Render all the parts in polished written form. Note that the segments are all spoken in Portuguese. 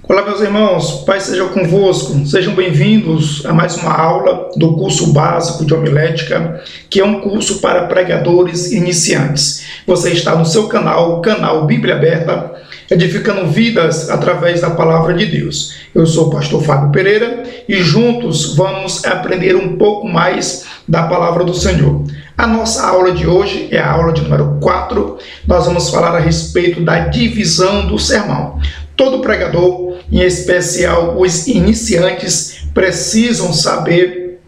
Olá, meus irmãos, Pai seja convosco, sejam bem-vindos a mais uma aula do curso básico de homilética, que é um curso para pregadores iniciantes. Você está no seu canal Bíblia Aberta, edificando vidas através da palavra de Deus. Eu sou o pastor Fábio Pereira e juntos vamos aprender um pouco mais da palavra do Senhor. A nossa aula de hoje é a aula de número 4, nós vamos falar a respeito da divisão do sermão. Todo pregador, em especial os iniciantes, precisam saber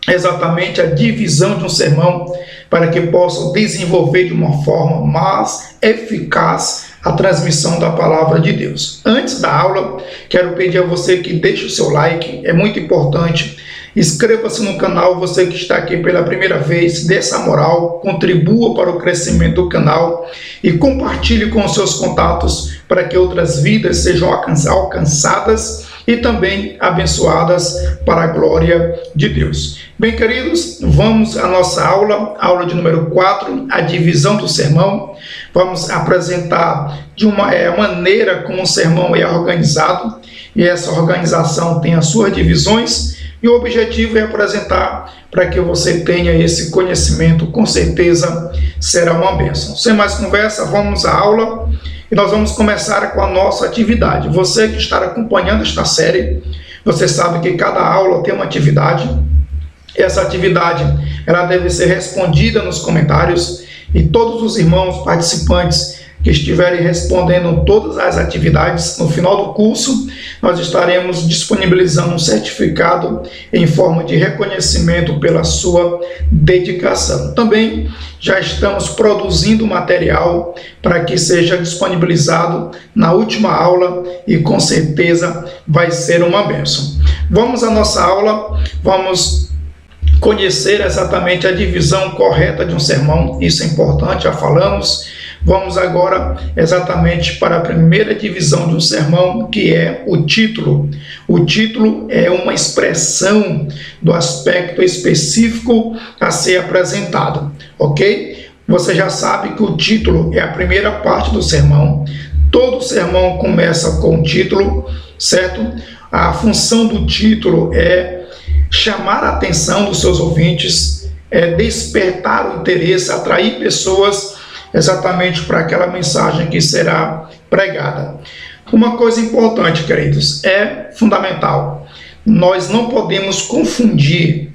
exatamente a divisão de um sermão para que possam desenvolver de uma forma mais eficaz a transmissão da palavra de Deus. Antes da aula, quero pedir a você que deixe o seu like, é muito importante. Inscreva-se no canal, você que está aqui pela primeira vez, dê essa moral, contribua para o crescimento do canal e compartilhe com os seus contatos para que outras vidas sejam alcançadas e também abençoadas para a glória de Deus. Bem, queridos, vamos à nossa aula de número 4, a divisão do sermão. Vamos apresentar de uma maneira como o sermão é organizado, e essa organização tem as suas divisões. E o objetivo é apresentar para que você tenha esse conhecimento, com certeza será uma bênção. Sem mais conversa, vamos à aula e nós vamos começar com a nossa atividade. Você que está acompanhando esta série, você sabe que cada aula tem uma atividade. Essa atividade ela deve ser respondida nos comentários e todos os irmãos participantes que estiverem respondendo todas as atividades, no final do curso, nós estaremos disponibilizando um certificado em forma de reconhecimento pela sua dedicação. Também já estamos produzindo material para que seja disponibilizado na última aula e com certeza vai ser uma bênção. Vamos à nossa aula, vamos conhecer exatamente a divisão correta de um sermão, isso é importante, já falamos. Vamos agora exatamente para a primeira divisão de um sermão, que é o título. O título é uma expressão do aspecto específico a ser apresentado, ok? Você já sabe que o título é a primeira parte do sermão. Todo sermão começa com o título, certo? A função do título é chamar a atenção dos seus ouvintes, é despertar o interesse, atrair pessoas exatamente para aquela mensagem que será pregada. Uma coisa importante, queridos, é fundamental. Nós não podemos confundir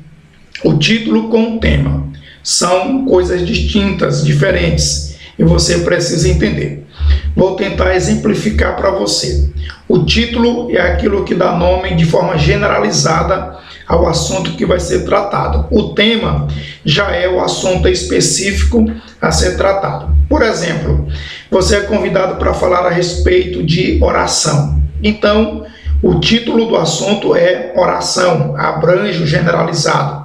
o título com o tema. São coisas distintas, diferentes, e você precisa entender. Vou tentar exemplificar para você. O título é aquilo que dá nome de forma generalizada ao assunto que vai ser tratado. O tema já é o assunto específico a ser tratado. Por exemplo, você é convidado para falar a respeito de oração. Então, o título do assunto é oração, abrange o generalizado.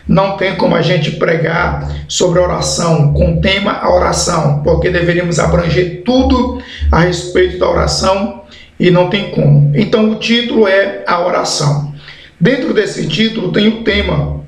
Não tem como a gente pregar sobre oração com o tema a oração, porque deveríamos abranger tudo a respeito da oração e não tem como. Então, o título é a oração. Dentro desse título tem o tema,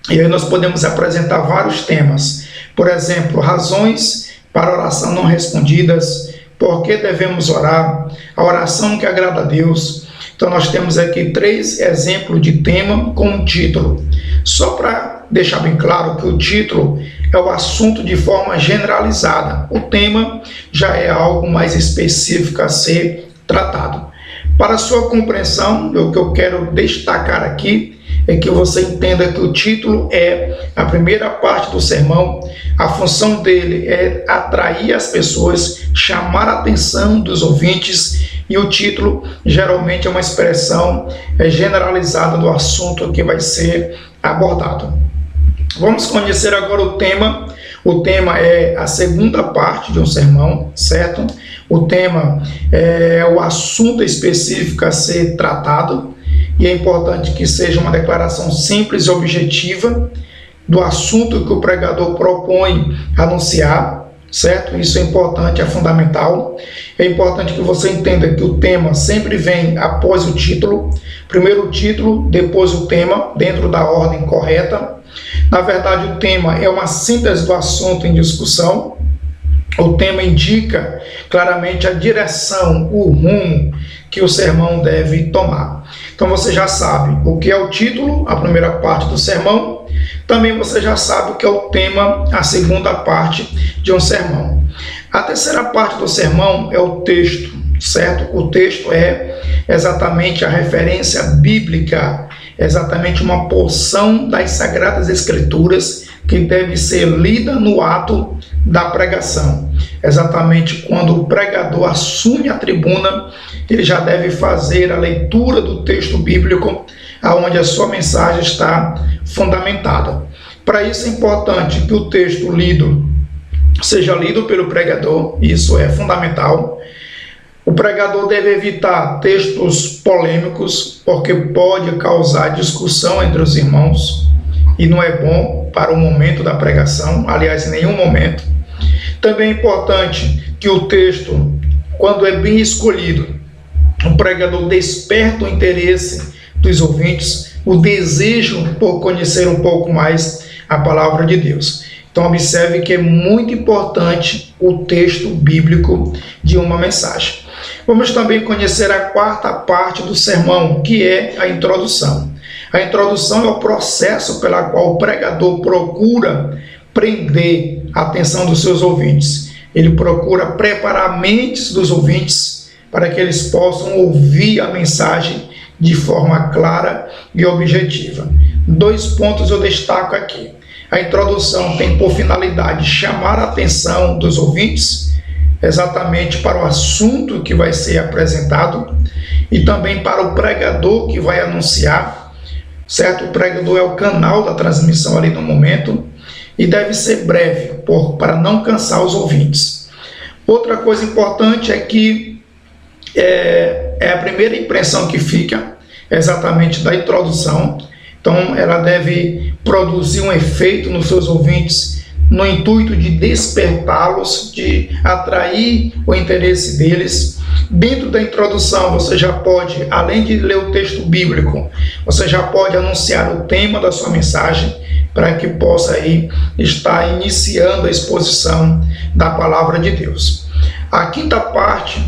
e aí nós podemos apresentar vários temas. Por exemplo, razões para oração não respondidas, por que devemos orar, a oração que agrada a Deus. Então nós temos aqui 3 exemplos de tema com o título. Só para deixar bem claro que o título é o assunto de forma generalizada. O tema já é algo mais específico a ser tratado. Para sua compreensão, o que eu quero destacar aqui é que você entenda que o título é a primeira parte do sermão. A função dele é atrair as pessoas, chamar a atenção dos ouvintes, e o título geralmente é uma expressão generalizada do assunto que vai ser abordado. Vamos conhecer agora o tema. O tema é a segunda parte de um sermão, certo? O tema é o assunto específico a ser tratado, e é importante que seja uma declaração simples e objetiva do assunto que o pregador propõe anunciar, certo? Isso é importante, é fundamental. É importante que você entenda que o tema sempre vem após o título. Primeiro o título, depois o tema, dentro da ordem correta. Na verdade, o tema é uma síntese do assunto em discussão. O tema indica claramente a direção, o rumo que o sermão deve tomar. Então você já sabe o que é o título, a primeira parte do sermão. Também você já sabe o que é o tema, a segunda parte de um sermão. A terceira parte do sermão é o texto, certo? O texto é exatamente a referência bíblica, exatamente uma porção das Sagradas Escrituras que deve ser lida no ato da pregação. Exatamente quando o pregador assume a tribuna, ele já deve fazer a leitura do texto bíblico, aonde a sua mensagem está fundamentada. Para isso é importante que o texto lido seja lido pelo pregador, isso é fundamental. O pregador deve evitar textos polêmicos, porque pode causar discussão entre os irmãos, e não é bom para o momento da pregação, aliás, em nenhum momento. Também é importante que o texto, quando é bem escolhido, o pregador desperta o interesse dos ouvintes, o desejo por conhecer um pouco mais a palavra de Deus. Então observe que é muito importante o texto bíblico de uma mensagem. Vamos também conhecer a quarta parte do sermão, que é a introdução. A introdução é o processo pela qual o pregador procura prender a atenção dos seus ouvintes. Ele procura preparar mentes dos ouvintes para que eles possam ouvir a mensagem de forma clara e objetiva. 2 pontos eu destaco aqui. A introdução tem por finalidade chamar a atenção dos ouvintes exatamente para o assunto que vai ser apresentado e também para o pregador que vai anunciar, certo? O pregador é o canal da transmissão ali no momento e deve ser breve para não cansar os ouvintes. Outra coisa importante é que é a primeira impressão que fica exatamente da introdução. Então ela deve produzir um efeito nos seus ouvintes no intuito de despertá-los, de atrair o interesse deles. Dentro da introdução você já pode, além de ler o texto bíblico, você já pode anunciar o tema da sua mensagem para que possa aí estar iniciando a exposição da palavra de Deus. A quinta parte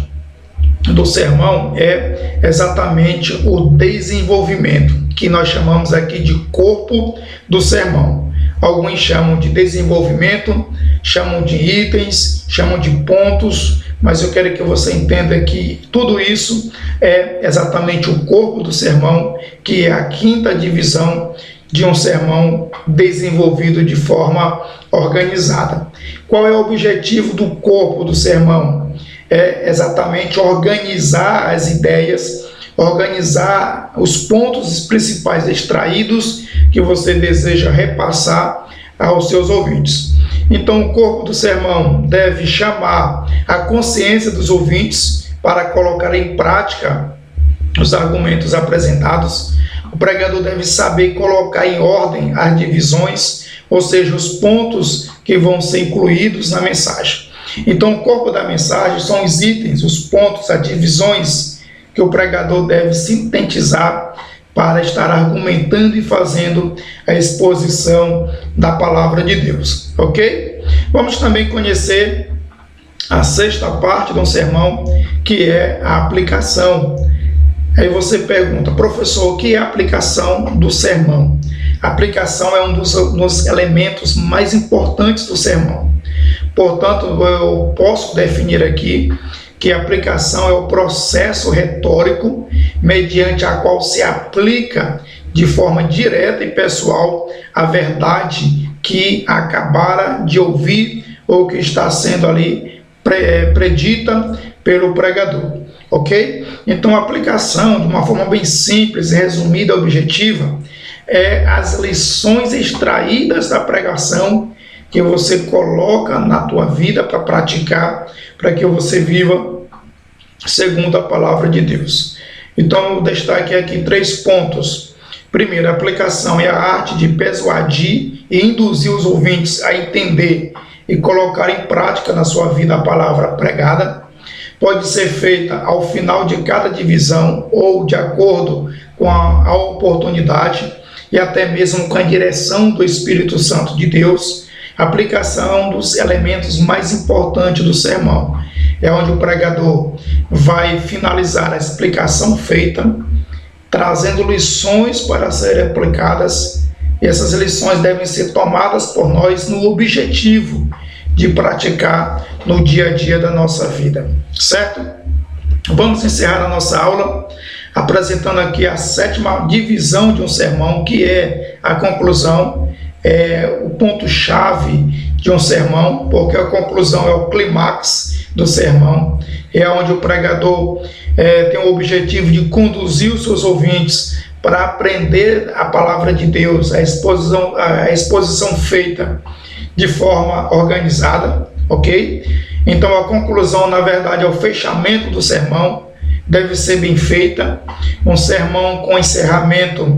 do sermão é exatamente o desenvolvimento, que nós chamamos aqui de corpo do sermão. Alguns chamam de desenvolvimento, chamam de itens, chamam de pontos, mas eu quero que você entenda que tudo isso é exatamente o corpo do sermão, que é a quinta divisão de um sermão desenvolvido de forma organizada. Qual é o objetivo do corpo do sermão? É exatamente organizar as ideias, organizar os pontos principais extraídos que você deseja repassar aos seus ouvintes. Então, o corpo do sermão deve chamar a consciência dos ouvintes para colocar em prática os argumentos apresentados. O pregador deve saber colocar em ordem as divisões, ou seja, os pontos que vão ser incluídos na mensagem. Então, o corpo da mensagem são os itens, os pontos, as divisões que o pregador deve sintetizar para estar argumentando e fazendo a exposição da palavra de Deus, ok? Vamos também conhecer a sexta parte do sermão, que é a aplicação. Aí você pergunta, professor, o que é a aplicação do sermão? A aplicação é um dos elementos mais importantes do sermão. Portanto, eu posso definir aqui que a aplicação é o processo retórico mediante a qual se aplica de forma direta e pessoal a verdade que acabara de ouvir ou que está sendo ali predita pelo pregador, ok? Então a aplicação, de uma forma bem simples, resumida e objetiva, é as lições extraídas da pregação que você coloca na tua vida para praticar, para que você viva segundo a palavra de Deus. Então eu destaque aqui 3 pontos. Primeiro, a aplicação é a arte de persuadir e induzir os ouvintes a entender e colocar em prática na sua vida a palavra pregada. Pode ser feita ao final de cada divisão ou de acordo com a oportunidade e até mesmo com a direção do Espírito Santo de Deus. Aplicação dos elementos mais importantes do sermão. É onde o pregador vai finalizar a explicação feita, trazendo lições para serem aplicadas. E essas lições devem ser tomadas por nós no objetivo de praticar no dia a dia da nossa vida, certo? Vamos encerrar a nossa aula apresentando aqui a 7ª divisão de um sermão, que é a conclusão, o ponto-chave de um sermão, porque a conclusão é o clímax do sermão, é onde o pregador tem o objetivo de conduzir os seus ouvintes para aprender a palavra de Deus, a exposição feita de forma organizada, ok? Então a conclusão, na verdade, é o fechamento do sermão, deve ser bem feita. Um sermão com encerramento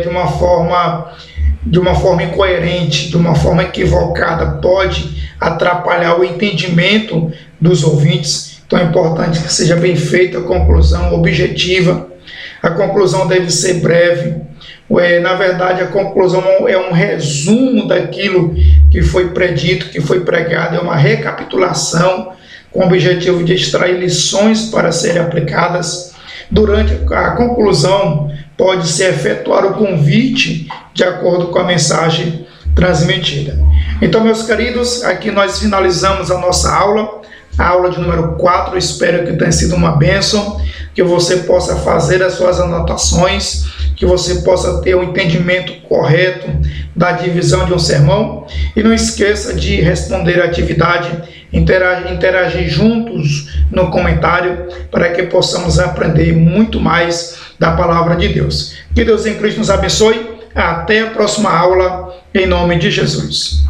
de uma forma incoerente, de uma forma equivocada, pode atrapalhar o entendimento dos ouvintes. Então é importante que seja bem feita a conclusão objetiva. A conclusão deve ser breve. Na verdade, a conclusão é um resumo daquilo que foi predito, que foi pregado, é uma recapitulação com o objetivo de extrair lições para serem aplicadas. Durante a conclusão, pode-se efetuar o convite de acordo com a mensagem transmitida. Então, meus queridos, aqui nós finalizamos a nossa aula, a aula de número 4. Espero que tenha sido uma bênção, que você possa fazer as suas anotações, que você possa ter um entendimento correto da divisão de um sermão. E não esqueça de responder a atividade, interagir juntos no comentário, para que possamos aprender muito mais da palavra de Deus. Que Deus em Cristo nos abençoe. Até a próxima aula, em nome de Jesus.